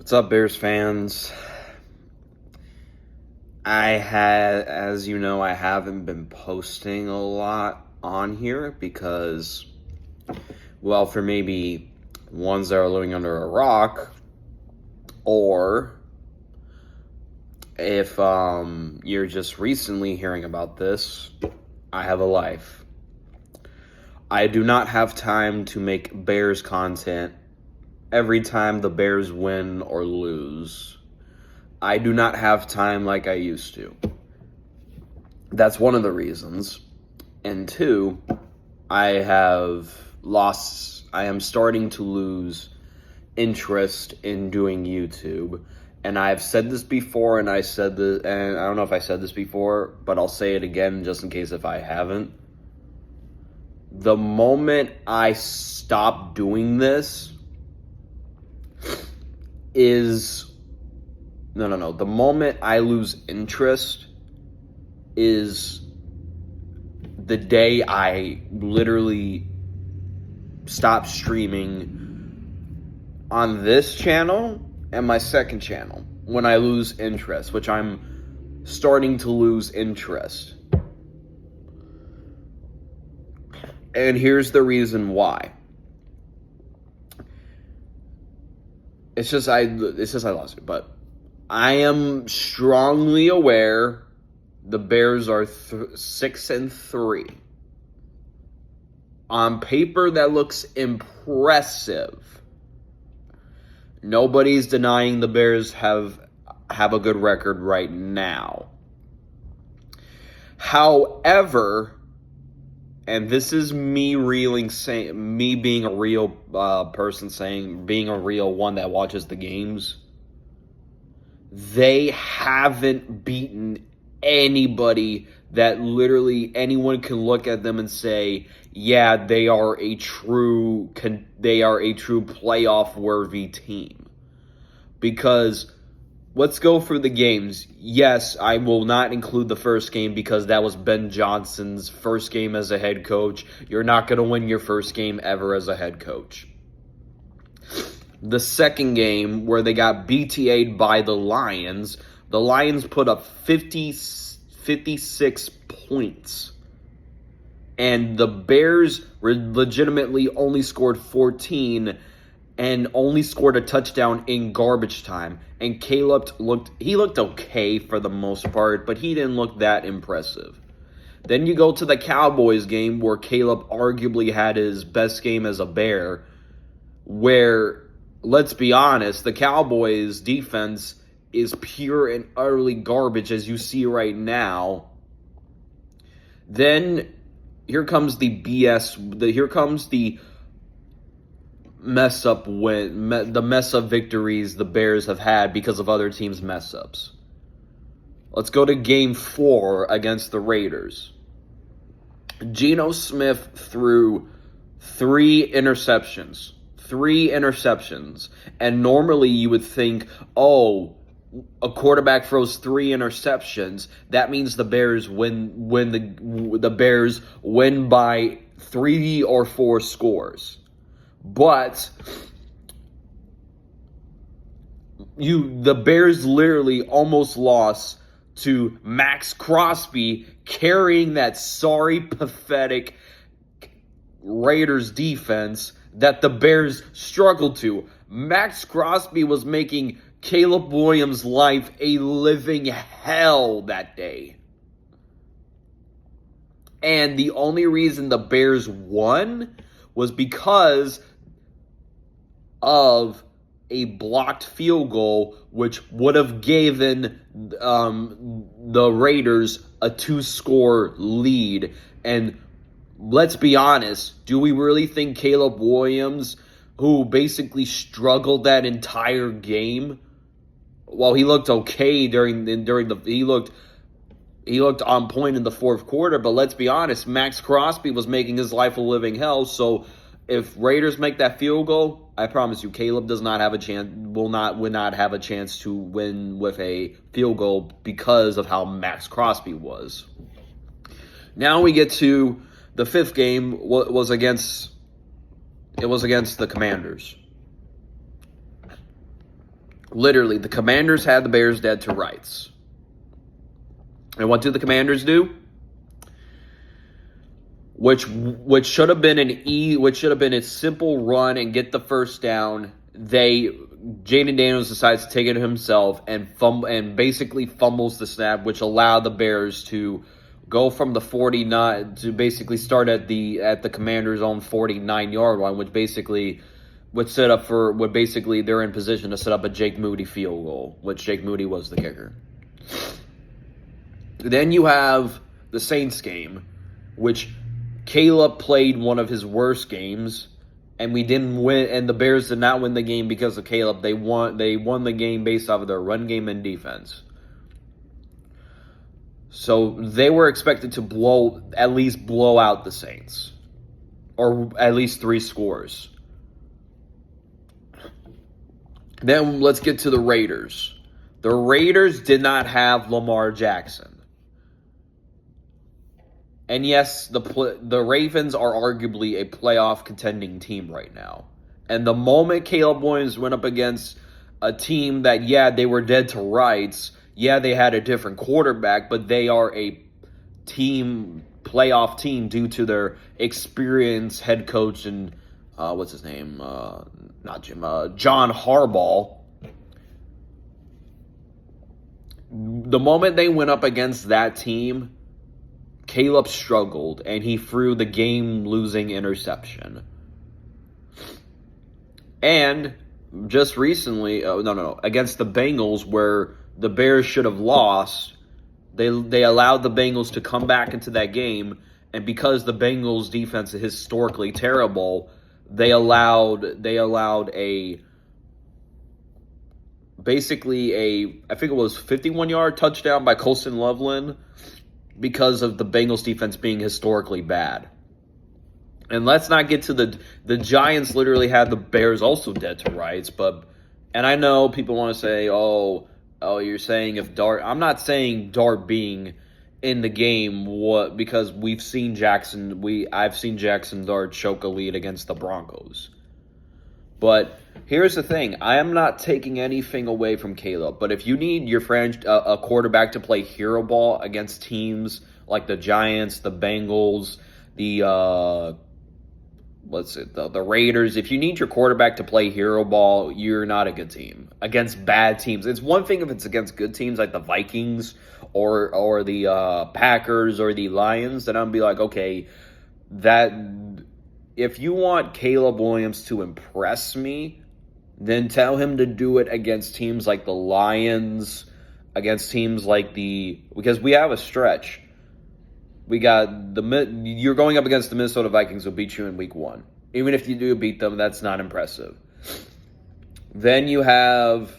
What's up, Bears fans? As you know, I haven't been posting a lot on here because, well, for maybe ones that are living under a rock, or if you're just recently hearing about this, I have a life. I do not have time to make Bears content every time the Bears win or lose. I do not have time like I used to. That's one of the reasons. And two, I am starting to lose interest in doing YouTube. And I've said this before, and I don't know if I said this before, but I'll say it again just in case if I haven't. The moment I stop doing this is... No. The moment I lose interest is the day I literally stop streaming on this channel and my second channel. When I lose interest, which I'm starting to lose interest. And here's the reason why. It's just I lost it, but I am strongly aware the Bears are 6-3. On paper, that looks impressive. Nobody's denying the Bears have a good record right now. However, and this is me being a real person being a real one that watches the games. They haven't beaten anybody that literally anyone can look at them and say, yeah, they are a true playoff worthy team. Because let's go for the games. Yes, I will not include the first game because that was Ben Johnson's first game as a head coach. You're not going to win your first game ever as a head coach. The second game, where they got BTA'd by the Lions put up 56 points. And the Bears legitimately only scored 14 and only scored a touchdown in garbage time. And Caleb looked okay for the most part, but he didn't look that impressive. Then you go to the Cowboys game, where Caleb arguably had his best game as a Bear, where, let's be honest, the Cowboys' defense is pure and utterly garbage, as you see right now. Then here comes the BS. Here comes the mess up victories the Bears have had because of other teams' mess ups. Let's go to Game 4 against the Raiders. Geno Smith threw 3 interceptions. And normally you would think, oh, a quarterback throws 3 interceptions. That means the Bears the Bears win by 3 or 4 scores. But the Bears literally almost lost to Max Crosby carrying that sorry, pathetic Raiders defense that the Bears struggled to. Max Crosby was making Caleb Williams' life a living hell that day. And the only reason the Bears won was because of a blocked field goal, which would have given the Raiders a 2-score lead. And let's be honest, do we really think Caleb Williams, who basically struggled that entire game, well, he looked okay he looked on point in the fourth quarter, but let's be honest, Max Crosby was making his life a living hell. So if Raiders make that field goal, I promise you, Caleb will not have a chance to win with a field goal because of how Max Crosby was. Now we get to the fifth game. Was against the Commanders. Literally, the Commanders had the Bears dead to rights. And what do the Commanders do? Which should have been a simple run and get the first down. Jaden Daniels decides to take it himself and basically fumbles the snap, which allowed the Bears to go from the 49 to basically start at the Commanders' own 49-yard line, which basically they're in position to set up a Jake Moody field goal, which Jake Moody was the kicker. Then you have the Saints game, which Caleb played one of his worst games, and we didn't win. And the Bears did not win the game because of Caleb. They won the game based off of their run game and defense. So they were expected to at least blow out the Saints, or at least 3 scores. Then let's get to the Raiders. The Raiders did not have Lamar Jackson. And yes, the Ravens are arguably a playoff contending team right now. And the moment Caleb Williams went up against a team that, they were dead to rights, they had a different quarterback, but they are a playoff team due to their experienced head coach and, what's his name? John Harbaugh. The moment they went up against that team, Caleb struggled, and he threw the game-losing interception. And just recently, against the Bengals, where the Bears should have lost, they allowed the Bengals to come back into that game, and because the Bengals' defense is historically terrible, they allowed basically I think it was 51-yard touchdown by Colston Loveland, because of the Bengals defense being historically bad. And let's not get to the Giants literally had the Bears also dead to rights, and I know people want to say, oh, you're saying if Dart, I'm not saying Dart being in the game, because I've seen Jackson Dart choke a lead against the Broncos. But here's the thing. I am not taking anything away from Caleb. But if you need your a quarterback to play hero ball against teams like the Giants, the Bengals, the Raiders, if you need your quarterback to play hero ball, you're not a good team against bad teams. It's one thing if it's against good teams like the Vikings or the Packers or the Lions, then I'll be like, okay, if you want Caleb Williams to impress me, then tell him to do it against teams like the Lions, against teams like because we have a stretch. You're going up against the Minnesota Vikings who beat you in week 1. Even if you do beat them, that's not impressive. Then you have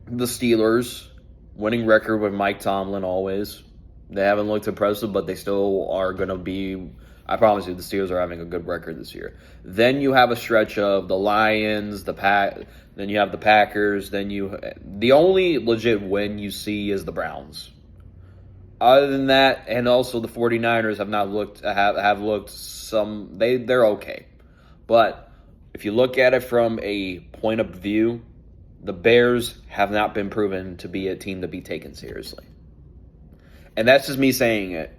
the Steelers, winning record with Mike Tomlin always. They haven't looked impressive, but they still are going to be. I promise you, the Steelers are having a good record this year. Then you have a stretch of the Lions, then you have the Packers, the only legit win you see is the Browns. Other than that, and also the 49ers have looked they're okay. But if you look at it from a point of view, the Bears have not been proven to be a team to be taken seriously. And that's just me saying it.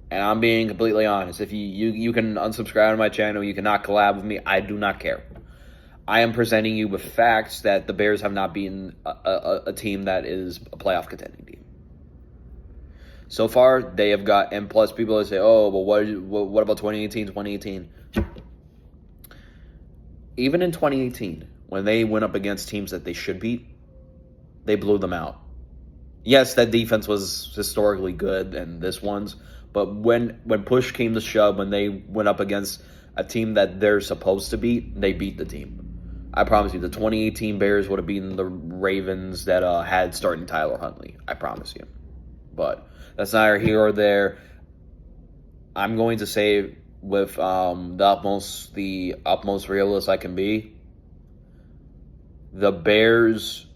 And I'm being completely honest. If you can unsubscribe to my channel, you cannot collab with me, I do not care. I am presenting you with facts that the Bears have not been a team that is a playoff contending team. So far, they have got, and plus people that say, oh, well, what about 2018? Even in 2018, when they went up against teams that they should beat, they blew them out. Yes, that defense was historically good, and this one's, but when push came to shove, when they went up against a team that they're supposed to beat, they beat the team. I promise you, the 2018 Bears would have beaten the Ravens that had starting Tyler Huntley. I promise you. But that's neither here or there. I'm going to say with the utmost realist I can be, the Bears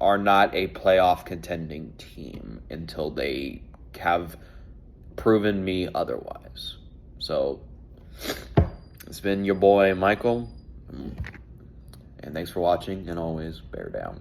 are not a playoff contending team until they have proven me otherwise. So, it's been your boy, Michael. And thanks for watching, and always bear down.